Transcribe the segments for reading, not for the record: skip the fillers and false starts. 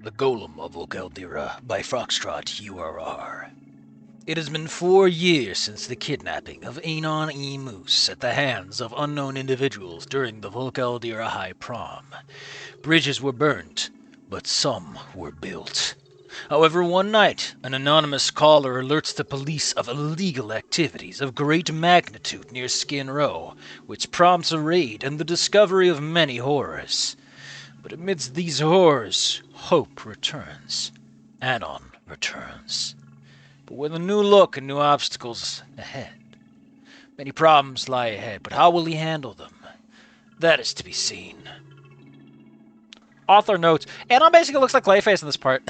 The Golem of Volcaldera by Foxtrot URR. It has been 4 years since the kidnapping of Anon E. Moose at the hands of unknown individuals during the Volcaldera High Prom. Bridges were burnt, but some were built. However, one night, an anonymous caller alerts the police of illegal activities of great magnitude near Skin Row, which prompts a raid and the discovery of many horrors. But amidst these horrors, hope returns. Anon returns. But with a new look and new obstacles ahead. Many problems lie ahead, but how will he handle them? That is to be seen. Author notes, Anon basically looks like Clayface in this part.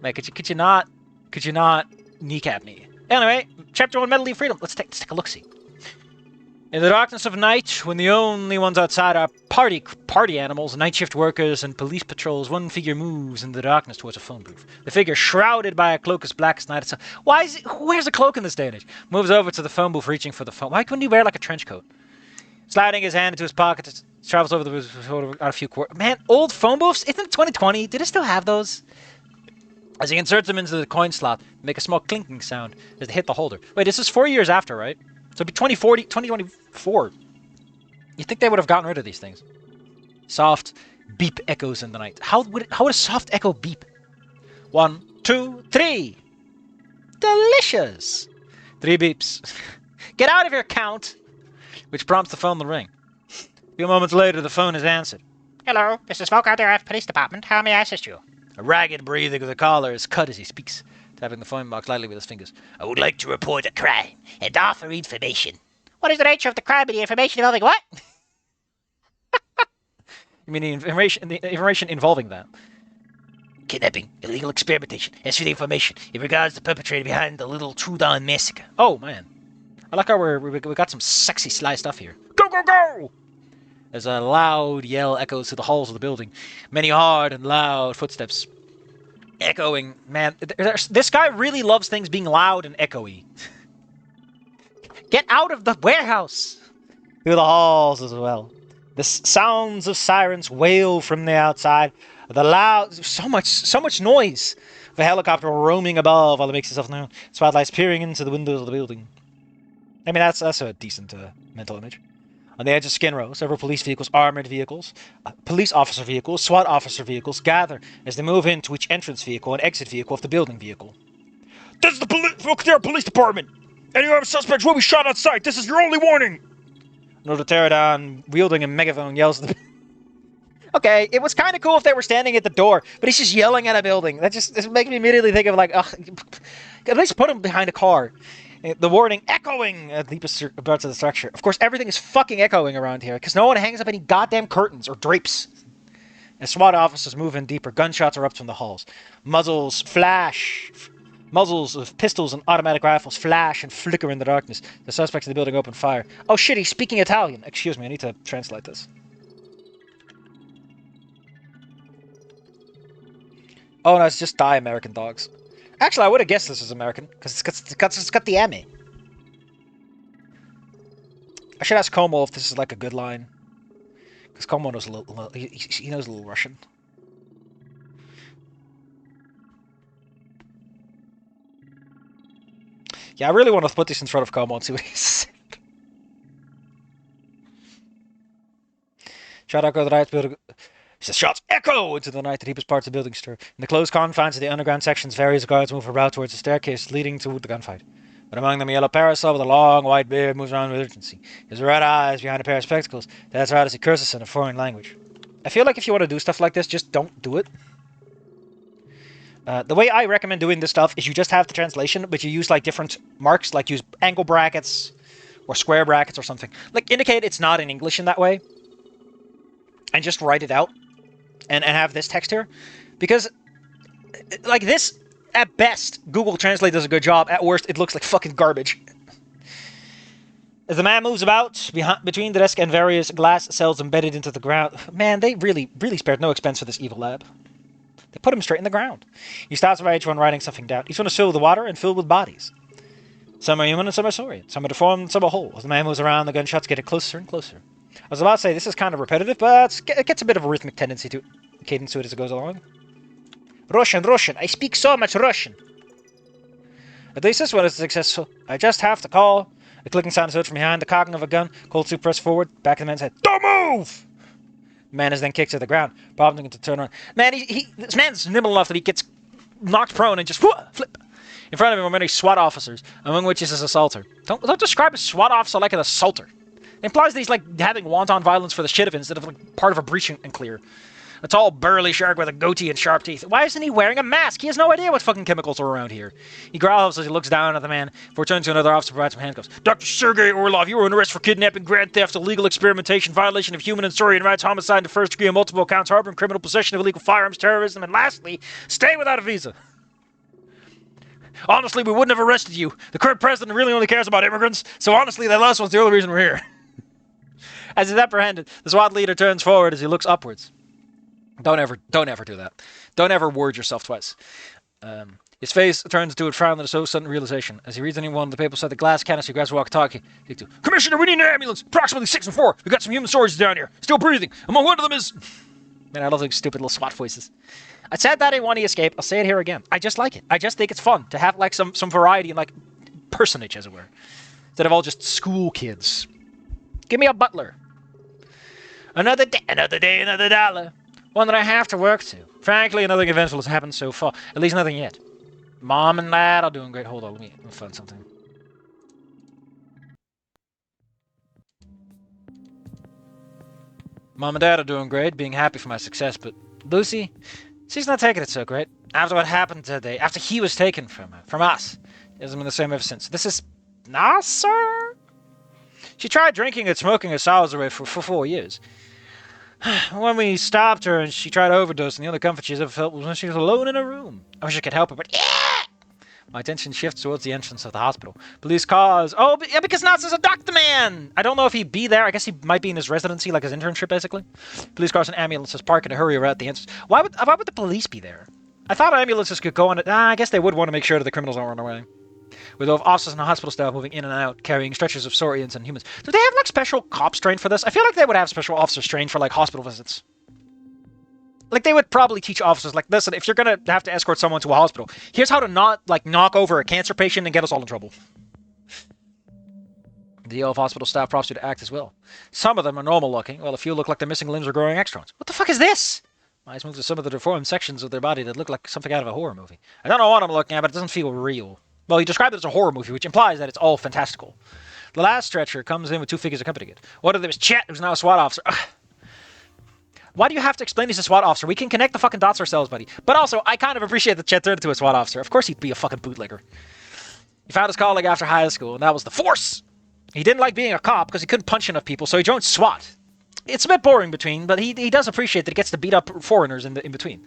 Man, could you not kneecap me? Anyway, chapter 1, Metal Leaf Freedom. Let's take a look-see. In the darkness of night, when the only ones outside are party animals, night shift workers, and police patrols, one figure moves in the darkness towards a phone booth. The figure, shrouded by a cloak as black as night itself. Who wears a cloak in this day and age? Moves over to the phone booth, reaching for the phone. Why couldn't he wear like a trench coat? Sliding his hand into his pocket, travels over the booth, got a few quarters. Man, old phone booths? Isn't it 2020? Do they still have those? As he inserts them into the coin slot, make a small clinking sound as they hit the holder. Wait, this is 4 years after, right? So it'd be 2024. You'd think they would have gotten rid of these things. Soft beep echoes in the night. How would a soft echo beep? 1, 2, 3. Delicious. 3 beeps. Get out of here, Count. Which prompts the phone to ring. A few moments later, the phone is answered. Hello, this is Volcaldera Police Department. How may I assist you? A ragged breathing of the caller is cut as he speaks, tapping the phone box lightly with his fingers. I would like to report a crime and offer information. What is the nature of the crime and the information involving what? You mean the information involving that? Kidnapping, illegal experimentation. As for the information, it regards the perpetrator behind the Little Trudon massacre. Oh, man. I like how we got some sexy sly stuff here. Go, go, go! As a loud yell echoes through the halls of the building. Many hard and loud footsteps echoing. Man, this guy really loves things being loud and echoey. Get out of the warehouse! Through the halls as well. The sounds of sirens wail from the outside. The loud... So much noise. Of a helicopter roaming above while it makes itself known. Spotlights peering into the windows of the building. I mean, that's a decent mental image. On the edge of Skin Row, several police vehicles, armored vehicles, police officer vehicles, SWAT officer vehicles gather as they move into each entrance vehicle and exit vehicle of the building vehicle. This is the Volcaldera Police Department! Any armed suspects will be shot on sight! This is your only warning! Another pterodon, wielding a megaphone, yells at the... Okay, it was kind of cool if they were standing at the door, but he's just yelling at a building. This makes me immediately think of, like, ugh, at least put him behind a car. The warning echoing at deepest parts of the structure. Of course, everything is fucking echoing around here, because no one hangs up any goddamn curtains or drapes. As SWAT officers move in deeper, gunshots erupt from the halls. Muzzles flash. Muzzles of pistols and automatic rifles flash and flicker in the darkness. The suspects in the building open fire. Oh shit, he's speaking Italian. Excuse me, I need to translate this. Oh no, it's just die American dogs. Actually, I would have guessed this was American, because it's got the Emmy. I should ask Como if this is like a good line. Because Como knows a little, he knows a little Russian. Yeah, I really want to put this in front of Como and see what he says. Shot echo the night building. He says, shots echo into the night the deepest parts of the building stir. In the closed confines of the underground sections, various guards move about towards the staircase leading to the gunfight. But among them, a yellow parasol with a long white beard moves around with urgency. His red eyes behind a pair of spectacles. That's right as he curses in a foreign language. I feel like if you want to do stuff like this, just don't do it. The way I recommend doing this stuff is you just have the translation, but you use like different marks, like use angle brackets or square brackets or something. Like indicate it's not in English in that way. And just write it out. And have this text here. Because, like this, at best, Google Translate does a good job. At worst, it looks like fucking garbage. As the man moves about between the desk and various glass cells embedded into the ground. Man, they really spared no expense for this evil lab. They put him straight in the ground. He stops by each one writing something down. Each one is filled with water and filled with bodies. Some are human and some are saurian. Some are deformed and some are whole. As the man moves around, the gunshots get closer and closer. I was about to say, this is kind of repetitive, but it gets a bit of a rhythmic tendency to cadence to it as it goes along. Russian. I speak so much Russian. At least this one is successful. I just have to call. A clicking sound is heard from behind, the cocking of a gun. Cold Soup pressed forward, back of the man's head. Don't move! The man is then kicked to the ground, prompting him to turn around. Man, this man's nimble enough that he gets knocked prone and just flip. In front of him are many SWAT officers, among which is his assaulter. Don't describe a SWAT officer like an assaulter. It implies that he's like having wanton violence for the shit of it instead of like part of a breach and clear. A tall, burly shark with a goatee and sharp teeth. Why isn't he wearing a mask? He has no idea what fucking chemicals are around here. He growls as he looks down at the man, before turning to another officer to provide some handcuffs. Dr. Sergei Orlov, you were under arrest for kidnapping, grand theft, illegal experimentation, violation of human and saurian rights, homicide in the first degree on multiple counts, harboring criminal possession of illegal firearms, terrorism, and lastly, stay without a visa. Honestly, we wouldn't have arrested you. The current president really only cares about immigrants, so honestly, that last one's the only reason we're here. As he's apprehended, the SWAT leader turns forward as he looks upwards. Don't ever do that. Don't ever word yourself twice. His face turns to a frown that is so sudden realization. As he reads any one of the papers beside the glass canister, he grabs a walkie-talkie. Commissioner, we need an ambulance! Approximately 6 and 4. We got some human soldiers down here. Still breathing. Among one of them is... Man, I love those stupid little SWAT voices. I said that in One Escape. I'll say it here again. I just like it. I just think it's fun to have like some variety and like personage, as it were. Instead of all just school kids. Give me a butler. Another day, another dollar. One that I have to work to. Frankly, nothing eventful has happened so far. At least nothing yet. Mom and Dad are doing great. Hold on, let me find something. Mom and Dad are doing great, being happy for my success, but Lucy, she's not taking it so great. After what happened today, after he was taken from her, from us, it hasn't been the same ever since. This is... Nasser? She tried drinking and smoking her sorrows away for 4 years. When we stopped her and she tried to overdose, and the only comfort she's ever felt was when she was alone in her room. I wish I could help her, but my attention shifts towards the entrance of the hospital. Police cars. Oh, yeah, because Nasser's a doctor man! I don't know if he'd be there. I guess he might be in his residency, like his internship, basically. Police cars and ambulances park in a hurry around the entrance. Why would the police be there? I thought ambulances could go on it. I guess they would want to make sure that the criminals aren't running away. With officers and hospital staff moving in and out, carrying stretchers of saurians and humans. Do they have, like, special cops trained for this? I feel like they would have special officers trained for, like, hospital visits. Like, they would probably teach officers, like, listen, if you're gonna have to escort someone to a hospital, here's how to not, like, knock over a cancer patient and get us all in trouble. The of hospital staff prompts you to act as well. Some of them are normal looking, while a few look like their missing limbs are growing extrons. What the fuck is this? My eyes move to some of the deformed sections of their body that look like something out of a horror movie. I don't know what I'm looking at, but it doesn't feel real. Well, he described it as a horror movie, which implies that it's all fantastical. The last stretcher comes in with 2 figures accompanying it. One of them is Chet, who's now a SWAT officer. Ugh. Why do you have to explain he's a SWAT officer? We can connect the fucking dots ourselves, buddy. But also, I kind of appreciate that Chet turned into a SWAT officer. Of course he'd be a fucking bootlegger. He found his colleague after high school, and that was the Force! He didn't like being a cop because he couldn't punch enough people, so he joined SWAT. It's a bit boring between, but he does appreciate that he gets to beat up foreigners in between.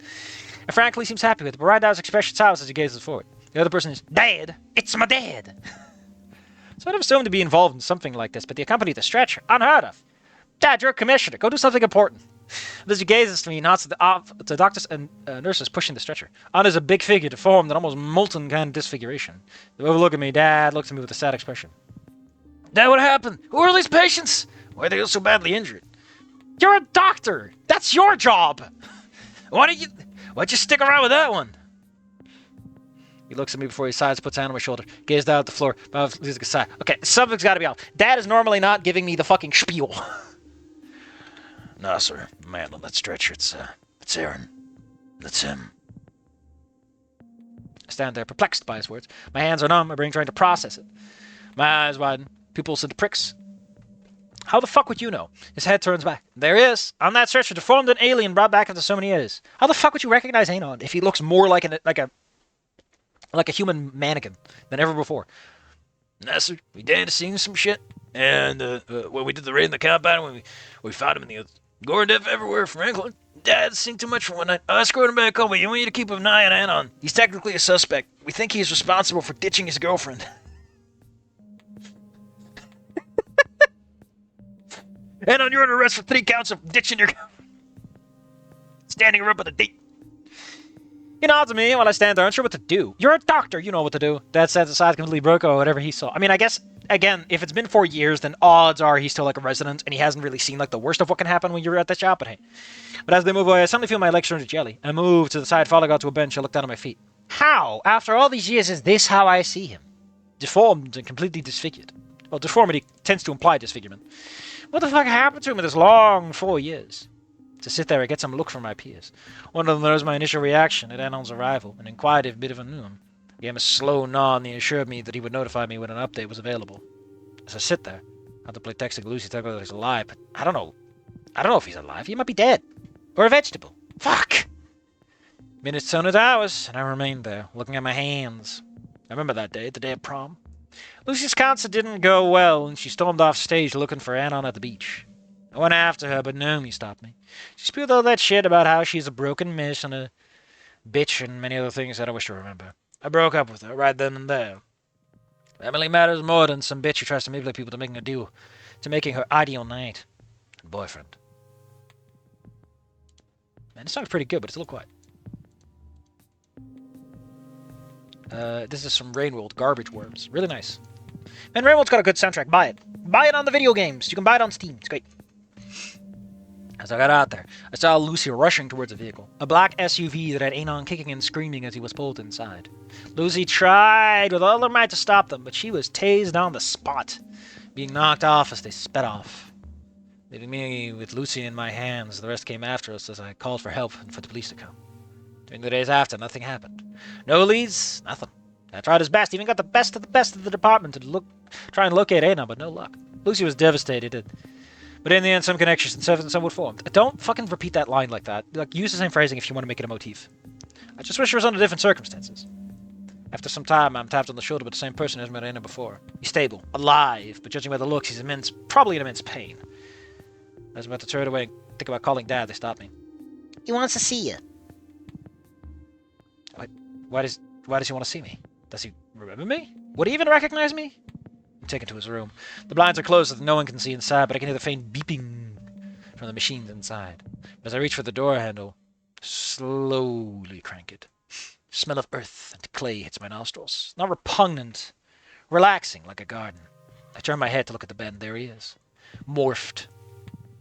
And frankly, he seems happy with it, but right now his expression sours as he gazes forward. The other person is, Dad! It's my dad! So I'd assume to be involved in something like this, but the accompany the stretcher, unheard of. Dad, you're a commissioner. Go do something important. As he gazes to me, he nods to the doctors and nurses pushing the stretcher. On is a big figure, deformed and almost molten kind of disfiguration. They overlook at me. Dad looks at me with a sad expression. Dad, what happened? Who are these patients? Why are they all so badly injured? You're a doctor! That's your job! Why'd you stick around with that one? He looks at me before he sighs, puts a hand on my shoulder, gazes down at the floor, mouth leaves a sigh. Okay, something's gotta be off. Dad is normally not giving me the fucking spiel. No, sir. Man on that stretcher, it's Aaron. That's him. I stand there, perplexed by his words. My hands are numb, my brain trying to process it. My eyes widen, pupils into pricks. How the fuck would you know? His head turns back. There he is, on that stretcher, deformed an alien brought back after so many years. How the fuck would you recognize Anon if he looks more like a human mannequin than ever before? Nasser, we danced, seen some shit, and when we did the raid in the compound, when we found him in the gore death everywhere, Franklin. Dad seen too much for one night. I escorted him back home, but you want you to keep an eye on Anon. He's technically a suspect. We think he's responsible for ditching his girlfriend. Anon, you're under arrest for 3 counts of ditching your girlfriend. Standing her up at a date. He nods at me while I stand there, unsure what to do. You're a doctor, you know what to do. Dad stands aside, completely broke or whatever he saw. I mean, I guess again, if it's been 4 years, then odds are he's still like a resident, and he hasn't really seen like the worst of what can happen when you're at the shop. But hey, but as they move away, I suddenly feel my legs turn to jelly. I move to the side, fall out to a bench. I look down at my feet. How, after all these years, is this how I see him? Deformed and completely disfigured. Well, deformity tends to imply disfigurement. What the fuck happened to him in this long 4 years? To sit there, I get some look from my peers. One of them knows my initial reaction at Anon's arrival, an inquisitive bit of a knew him. I gave him a slow nod, and he assured me that he would notify me when an update was available. As I sit there, I contemplate texting Lucy, telling her that he's alive, but I don't know. I don't know if he's alive. He might be dead. Or a vegetable. Fuck! Minutes turned into hours, and I remained there, looking at my hands. I remember that day, the day of prom. Lucy's concert didn't go well, and she stormed off stage looking for Anon at the beach. I went after her, but Naomi stopped me. She spewed all that shit about how she's a broken miss and a bitch and many other things that I wish to remember. I broke up with her right then and there. Family matters more than some bitch who tries to manipulate people to making a deal, to making her ideal knight and boyfriend. Man, this song's pretty good, but it's a little quiet. This is some Rainworld, Garbage Worms. Really nice. Man, Rainworld's got a good soundtrack. Buy it. Buy it on the video games. You can buy it on Steam. It's great. As I got out there, I saw Lucy rushing towards a vehicle. A black SUV that had Anon kicking and screaming as he was pulled inside. Lucy tried with all her might to stop them, but she was tased on the spot, being knocked off as they sped off. Leaving me with Lucy in my hands, the rest came after us as I called for help and for the police to come. During the days after, nothing happened. No leads, nothing. I tried his best, even got the best of the department to try and locate Anon, but no luck. Lucy was devastated, but in the end, some connections and some would form. Don't fucking repeat that line like that. Like, use the same phrasing if you want to make it a motif. I just wish it was under different circumstances. After some time, I'm tapped on the shoulder by the same person who's met Anon before. He's stable, alive, but judging by the looks, he's probably in immense pain. I was about to turn away and think about calling Dad. They stopped me. He wants to see you. Why does he want to see me? Does he remember me? Would he even recognize me? I'm taken to his room. The blinds are closed so that no one can see inside, but I can hear the faint beeping from the machines inside. As I reach for the door handle, slowly crank it. The smell of earth and clay hits my nostrils. Not repugnant, relaxing like a garden. I turn my head to look at the bed, and there he is. Morphed,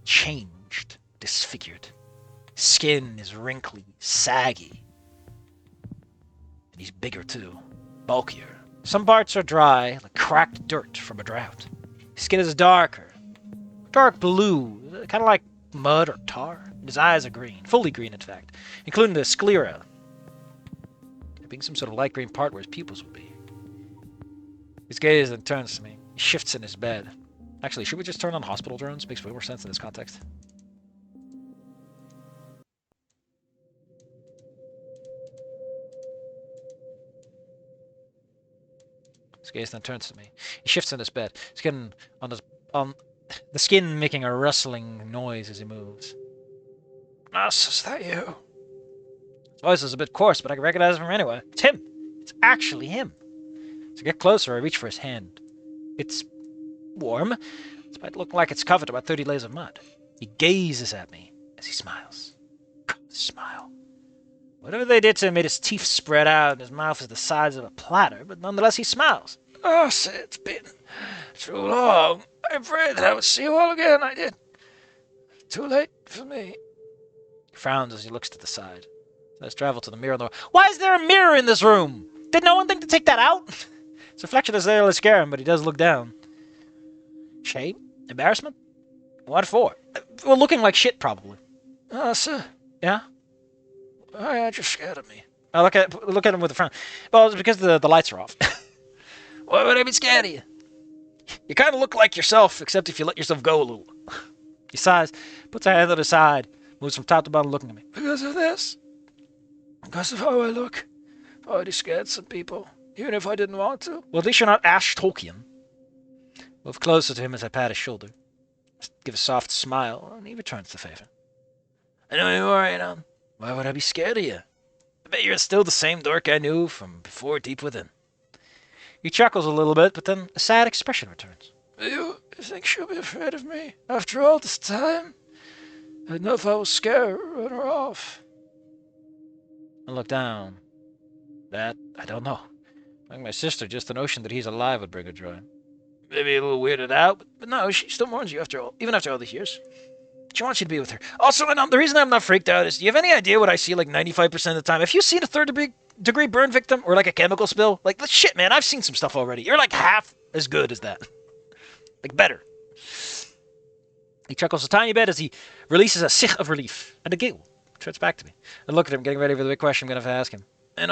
changed, disfigured. Skin is wrinkly, saggy. And he's bigger too, bulkier. Some parts are dry, like cracked dirt from a drought. His skin is darker, dark blue, kind of like mud or tar. And his eyes are green, fully green in fact, including the sclera, being some sort of light green part where his pupils would be. His gaze then turns to me. He shifts in his bed. Actually, should we just turn on hospital drones? Makes way more sense in this context. His gaze then turns to me. He shifts in his bed, skin on the skin making a rustling noise as he moves. Nurse, is that you? His voice is a bit coarse, but I can recognize him from anywhere. It's him. It's actually him. As I get closer, I reach for his hand. It's warm, despite looking like it's covered about 30 layers of mud. He gazes at me as he smiles. God, the smile. Whatever they did to him made his teeth spread out and his mouth is the size of a platter, but nonetheless he smiles. Oh, sir, it's been too long. I prayed that I would see you all again. I did. Too late for me. He frowns as he looks to the side. Let's travel to the mirror on the wall. Why is there a mirror in this room? Did no one think to take that out? His reflection is there to scare him, but he does look down. Shame? Embarrassment? What for? Well, looking like shit, probably. Oh, sir. Yeah? Why aren't you scared of me? I look at him with a frown. Well, it's because the lights are off. Why would I be scared of you? You kind of look like yourself, except if you let yourself go a little. He sighs, puts a hand on his side, moves from top to bottom looking at me. Because of this? Because of how I look? I've already scared some people, even if I didn't want to. Well, at least you're not Ash Tolkien. Move closer to him as I pat his shoulder. Give a soft smile, and he returns the favor. I know you are, Anon. Why would I be scared of you? I bet you're still the same dork I knew from before deep within. He chuckles a little bit, but then a sad expression returns. You think she'll be afraid of me? After all this time? I don't know if I will scare her or run her off. I look down. That, I don't know. Like my sister, just the notion that he's alive would bring her joy. maybe a little weirded out, but no, she still mourns you after all, even after all these years. She wants you to be with her. Also, and the reason I'm not freaked out is, do you have any idea what I see like 95% of the time? If you've seen a third-degree burn victim or like a chemical spill, like, shit, man, I've seen some stuff already. You're like half as good as that. Like, better. He chuckles a tiny bit as he releases a sigh of relief and a giggle. Turns back to me. I look at him, getting ready for the big question I'm going to have to ask him. And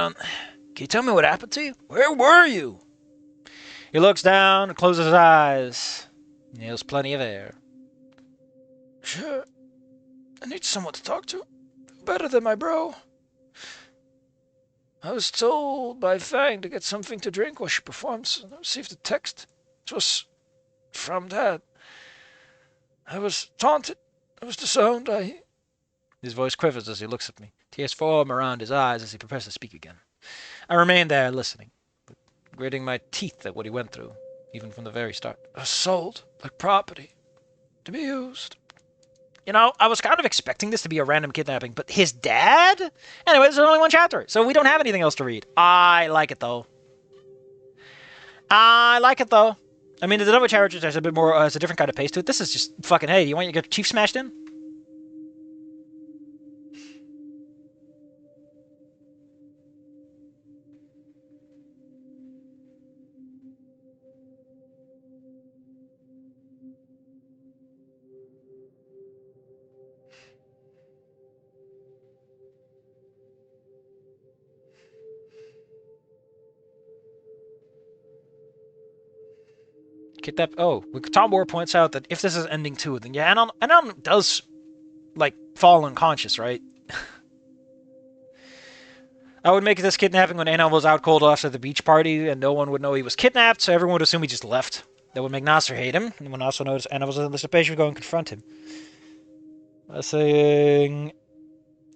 can you tell me what happened to you? Where were you? He looks down and closes his eyes. Inhales plenty of air. Sure. I need someone to talk to. Better than my bro. I was told by Fang to get something to drink while she performs, and I received a text. It was from Dad. I was taunted. I was disowned. His voice quivers as he looks at me. Tears form around his eyes as he prepares to speak again. I remain there, listening, gritting my teeth at what he went through, even from the very start. I was sold like property to be used. You know, I was kind of expecting this to be a random kidnapping, but his dad? Anyway, there's only one chapter, so we don't have anything else to read. I like it, though. I mean, the other chapter has a bit more, has a different kind of pace to it. This is just fucking, hey, do you want to get your chief smashed in? Tom Moore points out that if this is ending 2, then yeah, Anon does, like, fall unconscious, right? I would make this kidnapping when Anon was out cold off at the beach party, and no one would know he was kidnapped, so everyone would assume he just left. That would make Nasser hate him, and would also notice Anon was anticipation of going to confront him. By saying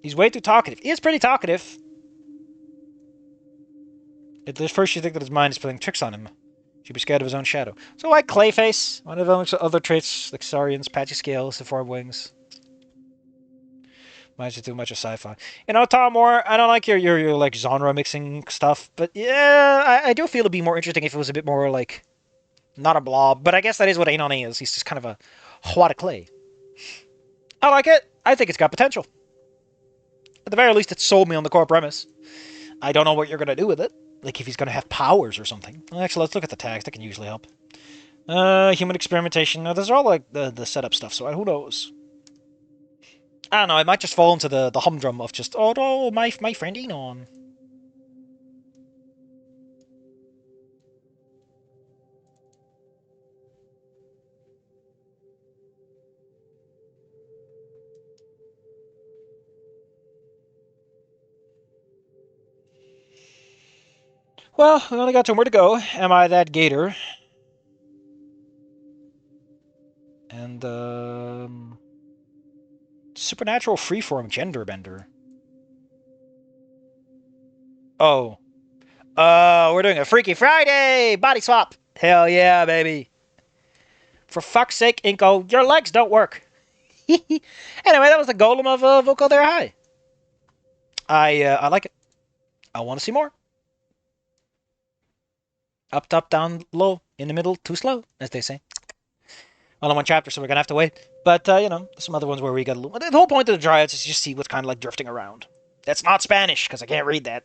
he's way too talkative. He is pretty talkative. At first you think that his mind is playing tricks on him. She'd be scared of his own shadow. So like Clayface, one of the other traits, like Saurians, patchy scales, deformed wings. Reminds you too much of sci-fi. You know, Tom Moore, I don't like your like genre mixing stuff, but yeah, I do feel it'd be more interesting if it was a bit more like not a blob. But I guess that is what Anon is. He's just kind of a wad of clay. I like it. I think it's got potential. At the very least, it sold me on the core premise. I don't know what you're gonna do with it. Like, if he's going to have powers or something. Well, actually, let's look at the tags. That can usually help. Human experimentation. Now, those are all, like, the setup stuff, so who knows? I don't know. I might just fall into the humdrum of just, oh, no, my friend Enon. Well, we only got 2 more to go. Am I that gator? And, supernatural freeform gender bender. Oh. We're doing a Freaky Friday! Body swap! Hell yeah, baby. For fuck's sake, Inko, your legs don't work. Anyway, that was the golem of Vocal There High. I like it. I want to see more. Up, top, down, low, in the middle, too slow, as they say. Only 1 chapter, so we're going to have to wait. But, you know, some other ones where we got a little... The whole point of the Dryads is just see what's kind of like drifting around. That's not Spanish, because I can't read that.